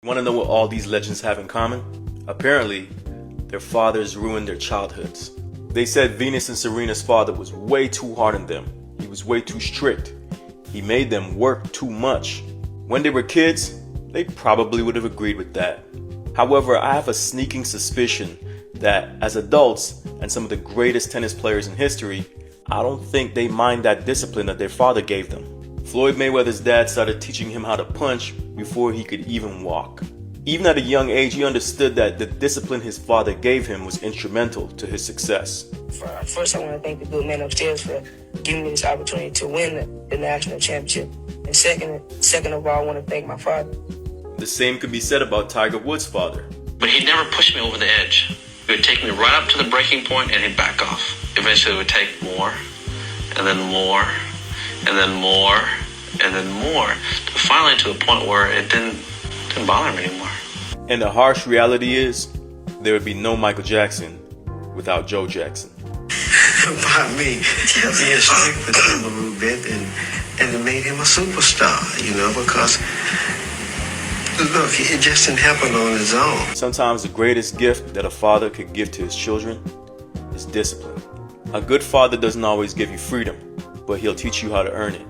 Want to know what all these legends have in common? Apparently, their fathers ruined their childhoods. They said Venus and Serena's father was way too hard on them. He was way too strict. He made them work too much. When they were kids, they probably would have agreed with that. However, I have a sneaking suspicion that as adults and some of the greatest tennis players in history, I don't think they mind that discipline that their father gave them. Floyd Mayweather's dad started teaching him how to punch before he could even walk. Even at a young age, he understood that the discipline his father gave him was instrumental to his success. First, I want to thank the good man upstairs for giving me this opportunity to win the national championship. And second of all, I want to thank my father. The same could be said about Tiger Woods' father. But he'd never push me over the edge. He would take me right up to the breaking point and he'd back off. Eventually it would take more, and then more, and then more, and then more, finally to the point where it didn't bother me anymore. And the harsh reality is, there would be no Michael Jackson without Joe Jackson. By me being strict with him a little bit, and it made him a superstar, because look, it just didn't happen on his own. Sometimes the greatest gift that a father could give to his children is discipline. A good father doesn't always give you freedom, but he'll teach you how to earn it.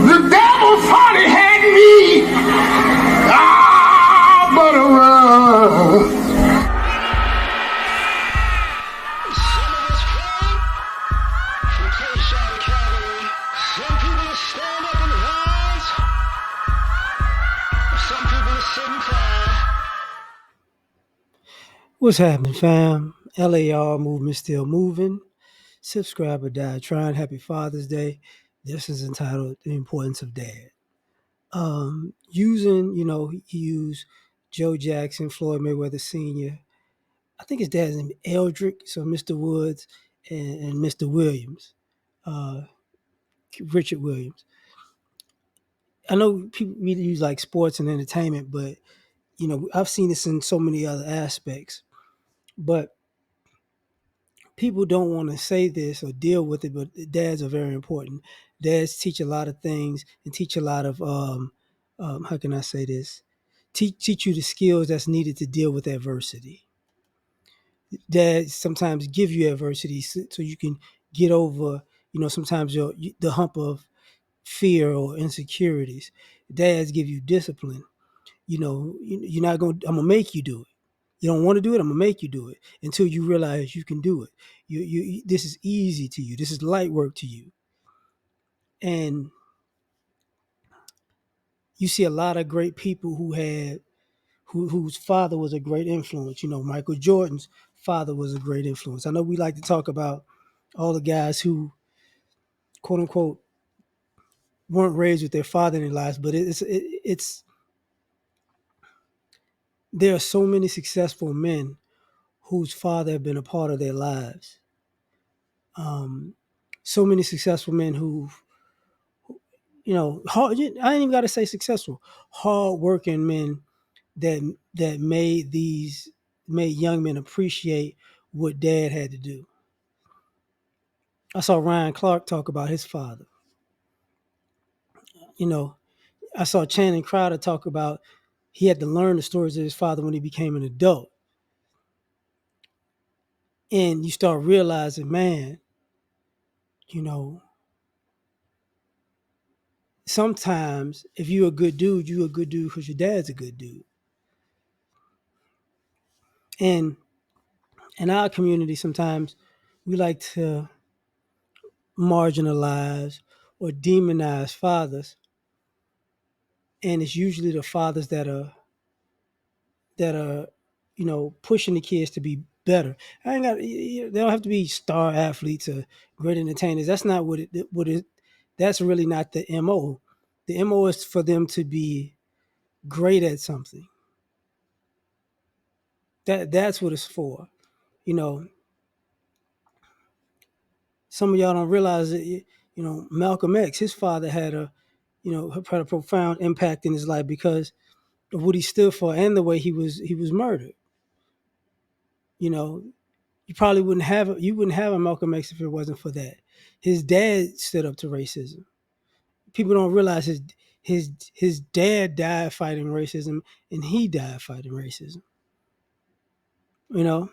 The devil's honey had me. But some of us came from close shot cavalry. Some people stand up and rise. Some people sit and cry. What's happening, fam? L.A.R. movement still moving. Subscribe or die trying. Happy Father's Day. This is entitled The Importance of Dad. He used Joe Jackson, Floyd Mayweather Sr. I think his dad's name is Eldrick, so Mr. Woods and Mr. Williams, Richard Williams. I know people really use like sports and entertainment, but I've seen this in so many other aspects. But people don't want to say this or deal with it, but dads are very important. Dads teach a lot of things and teach a lot of how can I say this? Teach you the skills that's needed to deal with adversity. Dads sometimes give you adversity so you can get over, sometimes the hump of fear or insecurities. Dads give you discipline. You're not going. I'm gonna make you do it. You don't want to do it. I'm gonna make you do it until you realize you can do it. This is easy to you. This is light work to you. And you see a lot of great people whose father was a great influence. Michael Jordan's father was a great influence. I know we like to talk about all the guys who, quote unquote, weren't raised with their father in their lives, but it's there are so many successful men whose father have been a part of their lives. So many successful men who, hard, I ain't even got to say successful, hard-working men that made young men appreciate what dad had to do. I saw Ryan Clark talk about his father. I saw Channing Crowder talk about he had to learn the stories of his father when he became an adult. And you start realizing, man, sometimes if you're a good dude because your dad's a good dude. And in our community, sometimes we like to marginalize or demonize fathers. And it's usually the fathers that are pushing the kids to be better. They don't have to be star athletes or great entertainers. That's not that's really not the MO. The MO is for them to be great at something. That's what it's for. Some of y'all don't realize that, Malcolm X, his father had a profound impact in his life because of what he stood for and the way he was murdered. You probably wouldn't have a Malcolm X if it wasn't for that. His dad stood up to racism. People don't realize his dad died fighting racism, and he died fighting racism. You know,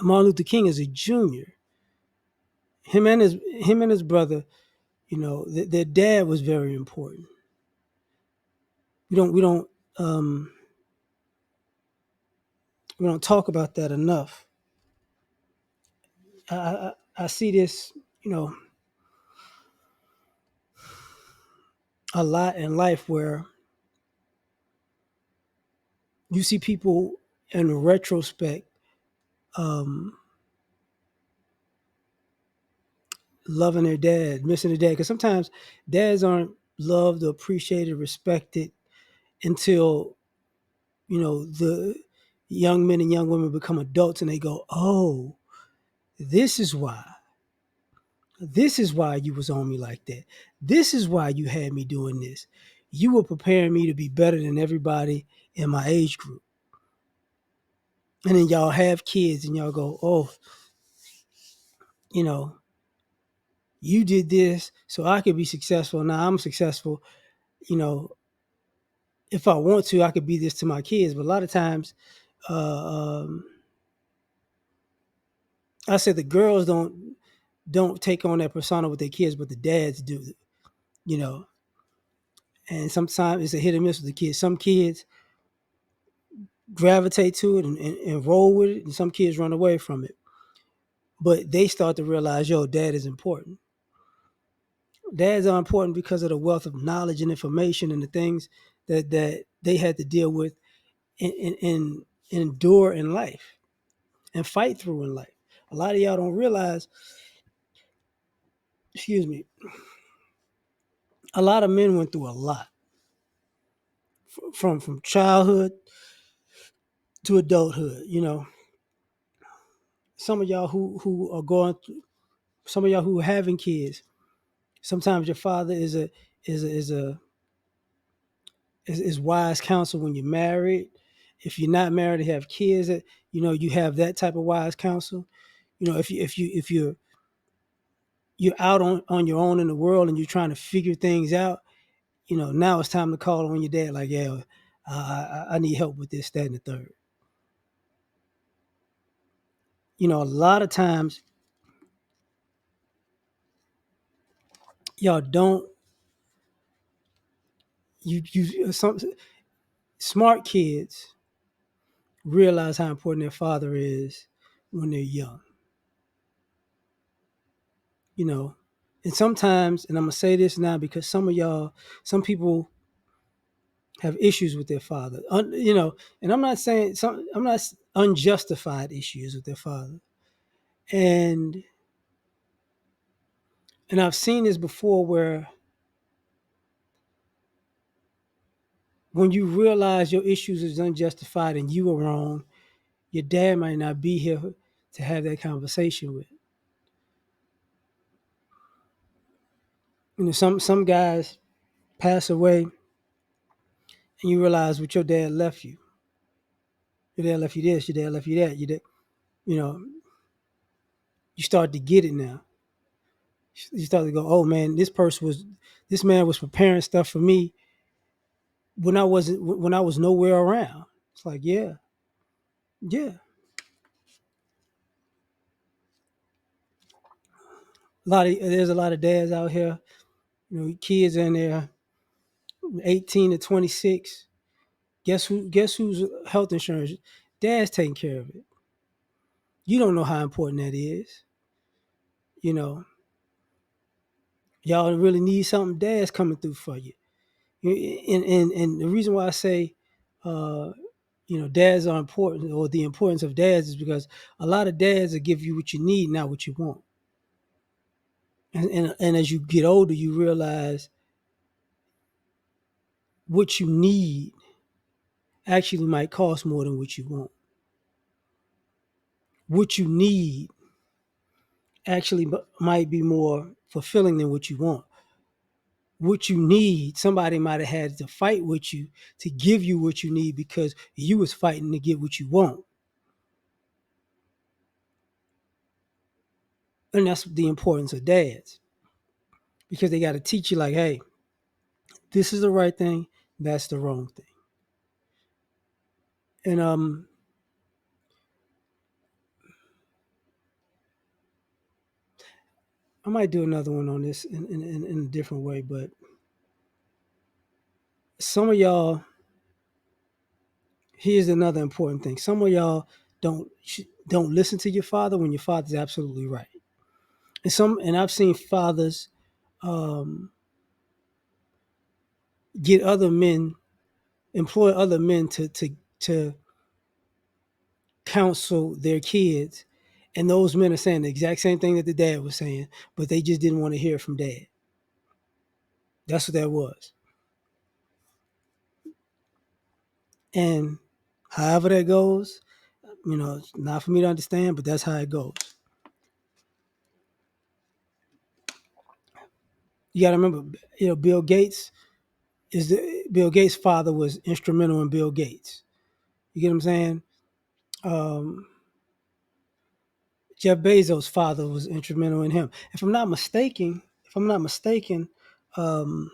Martin Luther King is a junior. Him and his brother, their dad was very important. We don't um, we don't talk about that enough. I see this, you know, a lot in life where you see people in retrospect um, loving their dad, missing their dad, because sometimes dads aren't loved or appreciated, respected until the young men and young women become adults and they go, oh, this is why. This is why you was on me like that. This is why you had me doing this. You were preparing me to be better than everybody in my age group. And then y'all have kids and y'all go, oh, you know, you did this so I could be successful. Now I'm successful. You know, if I want to, I could be this to my kids. But a lot of times, uh, um, I said the girls don't take on that persona with their kids, but the dads do. You know, and sometimes it's a hit and miss with the kids. Some kids gravitate to it and roll with it, and some kids run away from it. But they start to realize, yo, dad is important. Dads are important because of the wealth of knowledge and information and the things that they had to deal with and endure in life and fight through in life. A lot of y'all don't realize, excuse me, a lot of men went through a lot from childhood to adulthood. Some of y'all who are going through, some of y'all who are having kids. Sometimes your father is wise counsel when you're married. If you're not married and have kids, you have that type of wise counsel. If you're out on your own in the world and you're trying to figure things out, now it's time to call on your dad. Like, yeah, I need help with this, that, and the third. A lot of times y'all don't some smart kids realize how important their father is when they're young. you know. And sometimes, and I'm gonna say this now because some people have issues with their father. And I'm not saying I'm not unjustified issues with their father. And I've seen this before where when you realize your issues is unjustified and you were wrong, your dad might not be here to have that conversation with. Some guys pass away and you realize what your dad left you. Your dad left you this, your dad left you that. You know, you start to get it now. You start to go, oh man, this man was preparing stuff for me when I was nowhere around. It's like, yeah, yeah. There's a lot of dads out here, kids in there, 18 to 26. Guess whose health insurance? Dad's taking care of it. You don't know how important that is. You know, y'all really need something. Dad's coming through for you. And the reason why I say, uh, dads are important, or the importance of dads, is because a lot of dads will give you what you need, not what you want. And as you get older, you realize what you need actually might cost more than what you want. What you need actually might be more fulfilling than what you want. What you need, somebody might have had to fight with you to give you what you need because you was fighting to get what you want. And that's the importance of dads. because they got to teach you like, hey, this is the right thing, that's the wrong thing. And I might do another one on this in a different way, but some of y'all, here's another important thing. Some of y'all don't listen to your father when your father's absolutely right. And I've seen fathers um, get other men, employ other men to counsel their kids, and those men are saying the exact same thing that the dad was saying, but they just didn't want to hear it from dad. That's what that was. And however that goes, it's not for me to understand, but that's how it goes. You got to remember, Bill Gates' father was instrumental in Bill Gates. You get what I'm saying? Um, Jeff Bezos' father was instrumental in him. If I'm not mistaken, um,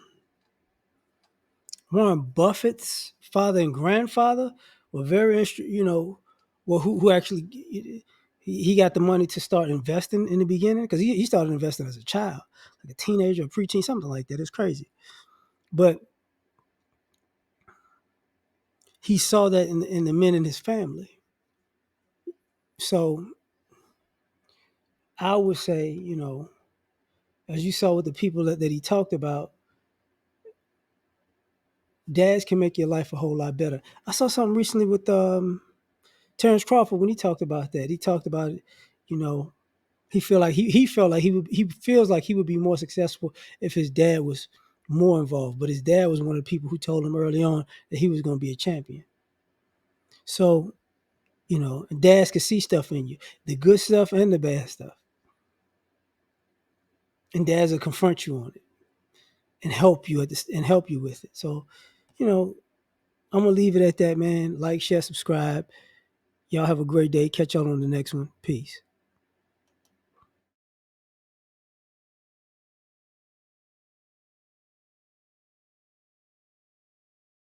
Warren Buffett's father and grandfather were who actually he got the money to start investing in the beginning, because he started investing as a child, like a teenager, a preteen, something like that. It's crazy, but he saw that in the men in his family. So I would say, as you saw with the people that he talked about, dads can make your life a whole lot better. I saw something recently with Terrence Crawford when he talked about that. He talked about, you know, he felt like he feels like he would be more successful if his dad was more involved. But his dad was one of the people who told him early on that he was going to be a champion. So, dads can see stuff in you, the good stuff and the bad stuff, and dads will confront you on it and help you with it. So, I'm gonna leave it at that, man. Like, share, subscribe. Y'all have a great day. Catch y'all on the next one. Peace.